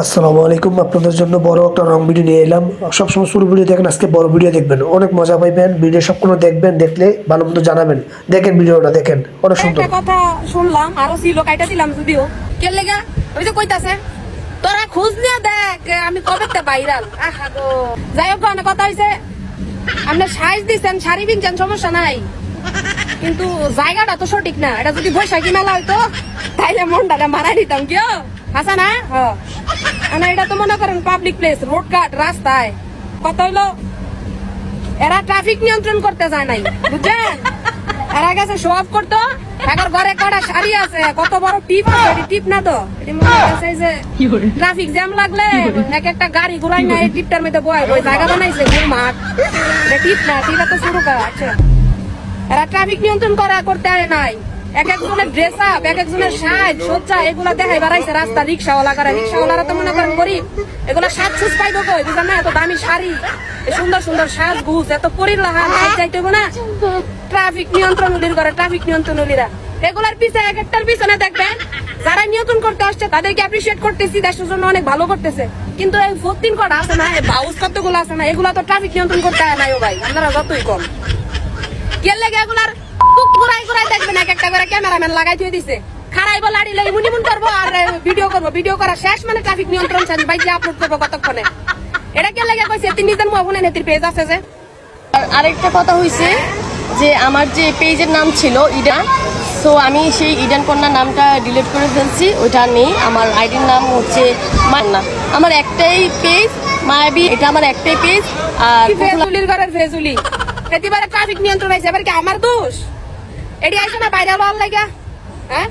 আসসালামু আলাইকুম। আপনাদের জন্য বড় একটা লং ভিডিও নিয়ে এলাম। সবসময় শুরু ভিডিও দেখেন, আজকে বড় ভিডিও দেখবেন, অনেক মজা পাইবেন। ভিডিও সম্পূর্ণ দেখবেন, দেখলে ভালো মন্দ জানাবেন। দেখেন ভিডিওটা, দেখেন অনেক সুন্দর। একটা কথা শুনলাম, আরো ছিল কাইটা দিলাম যদিও কে লেগা ওই যে কইতাছে তোরা খোঁজ নিয়ে দেখ আমি কবেতে ভাইরাল। আহা গো, যাই হোক অনেক কথা হইছে। আপনি সাইজ দিচ্ছেন, শাড়ি কিনছেন, সমস্যা নাই, কিন্তু জায়গাটা তো সঠিক না। এটা যদি বৈশাখী মেলা হইতো তাইলে মনটা মারাই দিতাম। কেউ হাসা না এটা তো মনে করেন পাবলিক প্লেস, রোড কাট, রাস্তায়। কথা হইলো এরা ট্রাফিক নিয়ন্ত্রণ করতে যায় নাই, বুঝছেন? এরা গেছে শো অফ করতো। এখন ঘরে কটা শাড়ি আছে, কত বড় টিপ আছে, টিপ না তো ট্রাফিক জ্যাম লাগলে এক একটা গাড়ি ঘুরাই না এই টিপটার মধ্যে বয় ওই জায়গা বানাইছে ঘুর মাঠ। টিপ না, টিপা তো শুরু করা আছে। এরা ট্রাফিক নিয়ন্ত্রণ করতে আয় নাই। এক একজনের ড্রেস আপ, এক একজনের সাজ সজ্জা এগুলা দেখাই বাড়াইছে রাস্তা। রিক্সাওয়ালা করে, রিক্সাওয়ালারা তো মনে করেন গরিব, এগুলা সাজ সুজ পাইবো কই? বুঝলেন না? এত দামি শাড়ি, সুন্দর সুন্দর সাজ ঘুষ, এত পরিলাহান চাইতে না। ট্রাফিক নিয়ন্ত্রণ করে, ট্রাফিক নিয়ন্ত্রণীরা এগুলার পিছনে এক একটার পিছনে দেখবেন যারা নিয়ন্ত্রণ করতে আসছে তাদেরকে অ্যাপ্রিসিয়েট করতেছি, দেশের জন্য অনেক ভালো করতেছে। কিন্তু এই 14 কটা আছে না, এই বাউস কতগুলো আছে না, এগুলা তো ট্রাফিক নিয়ন্ত্রণ করতে হয় নাই। ও ভাই, আপনারা যতই কম কে লেগে এগুলার ঘুরাই ঘুরাই দেখবেন এক একটা করে ক্যামেরাম্যান লাগাই দিয়ে দিছে। খারাইবো লাড়িলে ইমুন করবো আর ভিডিও করবো। ভিডিও করা শেষ মানে ট্রাফিক নিয়ন্ত্রণ চান ভাই, যে আপলোড করবো কতক্ষণে। এটা কে লেগে কইছে তিনি নিজের মোবাইলে নেতির পেজ আছে যে। আর আরেকটা কথা হইছে যে আমার যে পেজের নাম ছিল ইডান, সো আমি সেই ইডান কন্যা নামটা ডিলিট করে ফেলছি, ওইটা নেই। আমার আইডির নাম হচ্ছে মান্না। আমার একটাই পেজ মায়াবী, এটা আমার একটাই পেজ। আর ফেজুলির ঘরের ফেজুলি এবারে ট্রাফিক নিয়ন্ত্রণ হয়েছে, এবার কি আমার দোষ? এটি আইসে না বাইরে হওয়ার লাগা। হ্যাঁ,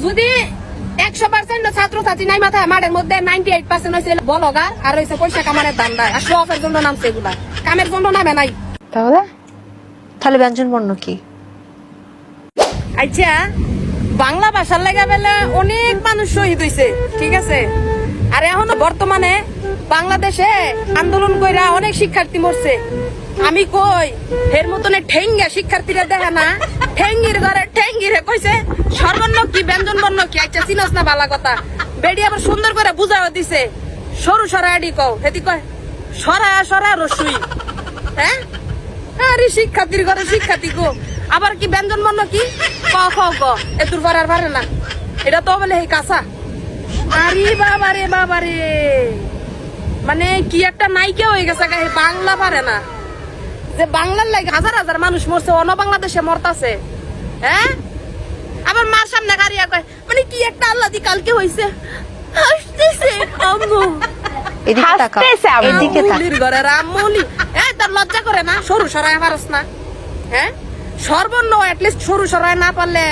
যদি 100% ছাত্রছাত্রী নাই মাথায়, মাঠের মধ্যে 98% হয়েছে বলগার আর হয়েছে পয়সা কামানের দান্দায় আর শো অফের জন্য নামছে। এগুলা কামের জন্য নামে নাই। তাহলে ব্যঞ্জন বর্ণ কি? আচ্ছা, বাংলা ভাষার লেগা বেলা অনেক মানুষ শহীদ হয়েছে, ঠিক আছে। আর এখনো বর্তমানে বাংলাদেশে আন্দোলন কইরা অনেক শিক্ষার্থী মরছে। আমি কই এর মতনে ঠেঙ্গা শিক্ষার্থীরা দেখা না, ঠেঙ্গির ঘরে ঠেঙ্গিরে কইছে সর্বর্ণ কি ব্যঞ্জন বর্ণ কি। আচ্ছা, চিনস না বালা কথা। বেডি আবার সুন্দর করে বুঝাও দিছে, সরু সরা আডি কও, হেতি কয় সরা সরা রসুই। হ্যাঁ, আরে শিক্ষার্থীর ঘরে শিক্ষার্থী গো, আবার কি ব্যঞ্জন বর্ণ কি ক খ গ এতুর পর আর পারে না। এটা তো বলে এই কাঁচা। আরে বাবারে বাবারে, মানে কি একটা নাইকে হয়ে গেছে, বাংলা পারে না। যে বাংলার লাগে হাজার হাজার মানুষ মরছে, অন্য বাংলাদেশে মরতাছে। হ্যাঁ, আবার মার সামনে গাড়ি কয়, মানে কি একটা আল্লাহ দি কালকে হইছে হাসতেছে আম্মু। এদিকে তাকাও, এদিকে তাকাও। ঘরে রামমৌলি, হ্যাঁ, তার লজ্জা করে না? সরু সরাই পারস না? হ্যাঁ, সর্বর্ণ অ্যাটলিস্ট সরু সরাই না পারলে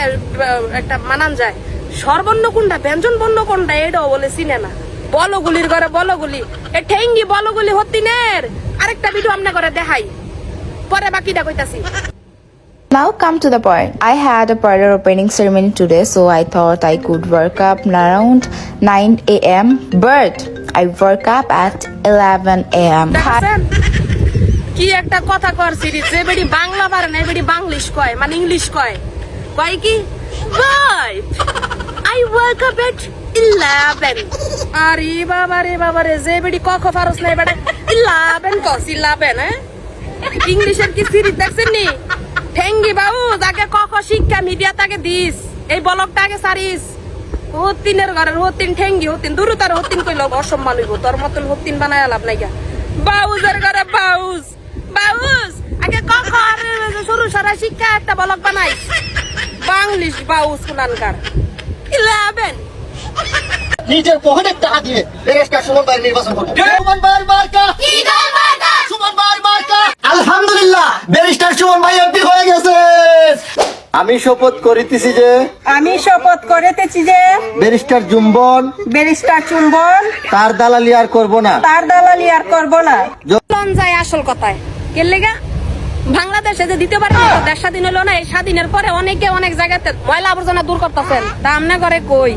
একটা মানান যায়। সর্বর্ণ কোনটা, ব্যঞ্জন বর্ণ কোনটা, এটাও বলে চিনে না। বলগুলির ঘরে বলগুলি, এ ঠেঙ্গি বলগুলি হতিনের আরেকটা ভিডিও আমনে করে দেখাই, পরে বাকিটা কইতাছি। Now come to the point. I had a parlor opening ceremony today, so I thought I could work up around 9 a.m. But I woke up at 11 a.m. কি একটা কথা কর সিরিজ, যে বেডি বাংলা পারে না, বেডি বাংলিশ কয়, মানে ইংলিশ কয়। কয় কি I woke up at 11। আরে বাবারে বাবারে, যে বেডি ক খ পারস না, বেটা 11 কস 11। হ্যাঁ, ইংলিশের কি সিরিজ দেখছেন নি? ঠেঙ্গি বাবু যাকে ক খ শিক্ষা মিডিয়া তাকে দিস, এই বলকটা আগে সারিস। হতিনের ঘরের হতিন ঠেঙ্গি হতিন, দূর তার হতিন কইল অসম্মান হইব। তোর মতন হতিন বানায় লাভ নাই। বাউজের ঘরে বাউজ বাউজ আগে ক খ সরু সরা শিক্ষা একটা বলক বানাই। বাংলিশ বাউজ কুনানকার 11। নিজের পকেটের টাকা দিয়ে ব্যারিস্টার সুমন ভাই নির্বাচন করব। সুমন ভাইয়ের মার্কা সুমন ভাইয়ের মার্কা। আলহামদুলিল্লাহ, ব্যারিস্টার সুমন ভাই এমপি হয়ে গেছে। আমি শপথ করিতেছি যে ব্যারিস্টার চুম্বন তার দালালি আর করব না। যায় আসল কথায় কে লেগা বাংলাদেশে যে দিতে পারে দেশ স্বাধীন হলো না, এই স্বাধীনের পরে অনেকে অনেক জায়গাতে ময়লা আবর্জনা দূর করতেছেন। তা আমনে করে কই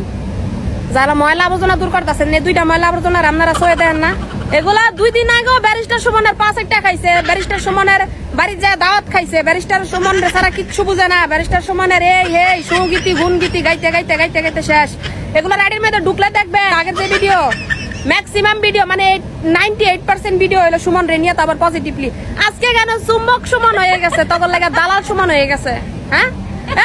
যারা ময়লা আবর্জনা দূর করতেছেন, এই 2টা ময়লা আবর্জনার আপনারা সয়ে দেন না? এগুলা 2 দিন আগেও ব্যারিস্টার সুমনের 5 টাকা খাইছে। ব্যারিস্টার সুমনের বাড়ির যায় দাওয়াত খাইছে, ব্যারিস্টার সুমন রে সারা কিচ্ছু বুঝে না, ব্যারিস্টার সুমনের এই হেই সৌগীতি গুণগীতি গাইতে গাইতে গাইতে গাইতে শেষ। এগুলো আইডির মধ্যে ঢুকলে দেখবে আগের যে ভিডিও ম্যাক্সিমাম ভিডিও মানে 98% ভিডিও হলো সুমন রে নিয়ে, তারপর পজিটিভলি। আজকে কেন চুম্বক সুমন হয়ে গেছে, তখন লাগে দালাল সুমন হয়ে গেছে। হ্যাঁ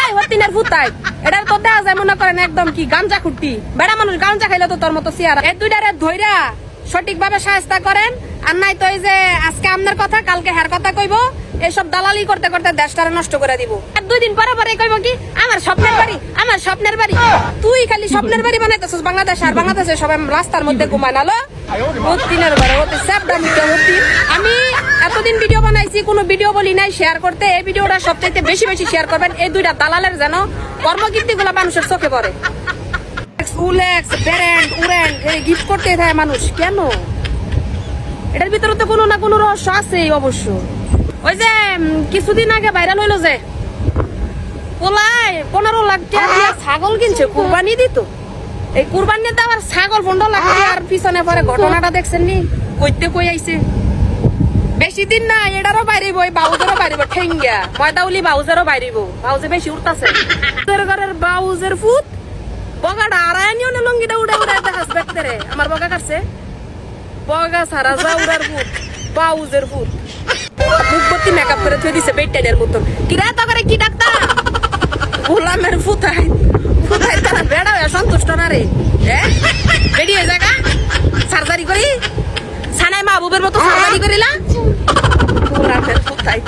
এই হতিনের ফুতাই এটার তো দেওয়া যায় মনে করেন একদম কি গাঞ্জা খুঁটি, বেড়া মানুষ গাঞ্জা খাইলে তো তোর মতো চেয়ারা। এই দুইটারে ধইরা সঠিকভাবে সাহায্য করেন, আর নাই তো এই যে আজকে আপনার কথা কালকে হ্যার কথা কইবো, এইসব দালালি করতে করতে দেশটারে নষ্ট করে দিব। আর 2 দিন পরে পরে কইবো কি আমার স্বপ্নের বাড়ি, আমার স্বপ্নের বাড়ি। তুই খালি স্বপ্নের বাড়ি বানাইতেছিস বাংলাদেশ, আর বাংলাদেশে সবাই রাস্তার মধ্যে ঘুমায় নালো দিনের বেড়ে ওতে স্যাপডা মুখে হতি। আমি এতদিন ভিডিও বানাইছি, কোনো ভিডিও বলি নাই শেয়ার করতে, এই ভিডিওটা সবচাইতে বেশি বেশি শেয়ার করবেন। এই দুইটা দালালের যেন কর্মকীর্তি গুলা মানুষের চোখে পড়ে। উলেক্স ব্র্যান্ড উরেন্ড এই গিফট করতে থাকে মানুষ কেন? এটার ভিতরে তো কোনো না কোনো রহস্য আছে অবশ্য। ওই যে কিছুদিন আগে ভাইরাল হইলো যে পোলাই 15 লাখ টাকা দিয়ে ছাগল কিনছে কুরবানি দিত, এই কুরবানি দেওয়ার ছাগল 15 লাখ টাকার পিছনে পরে ঘটনাটা দেখছেন নি? কইতে কই আইছে বেশি দিন না, এটারও বাইরিব, ওই বাউজেরও বাইরিব, ঠেঙ্গা ময়দাউলি বাউজেরও বাইরিব। বাউজে বেশি উঠতাছে ঘরের বাউজের ফুট বগাটা আড়াইনিও না, লঙ্গিটা উড়ে উড়ে দেখাস দেখতে রে। আমার বগা কাটছে বগা সারা যা উড়ার ফুট বাউজের ফুট মুখবর্তী মেকআপ করে থুয়ে দিছে বেটাদের মতন। কিরা তো করে কি ডাক্তার গোলামের ফুতাই ফুতাই তারা বেড়া হয়ে সন্তুষ্ট না রে। বেরিয়ে জায়গা সার্জারি করি ছানায় মাহবুবের মতো সার্জারি করিলা গোলামের ফুতাই।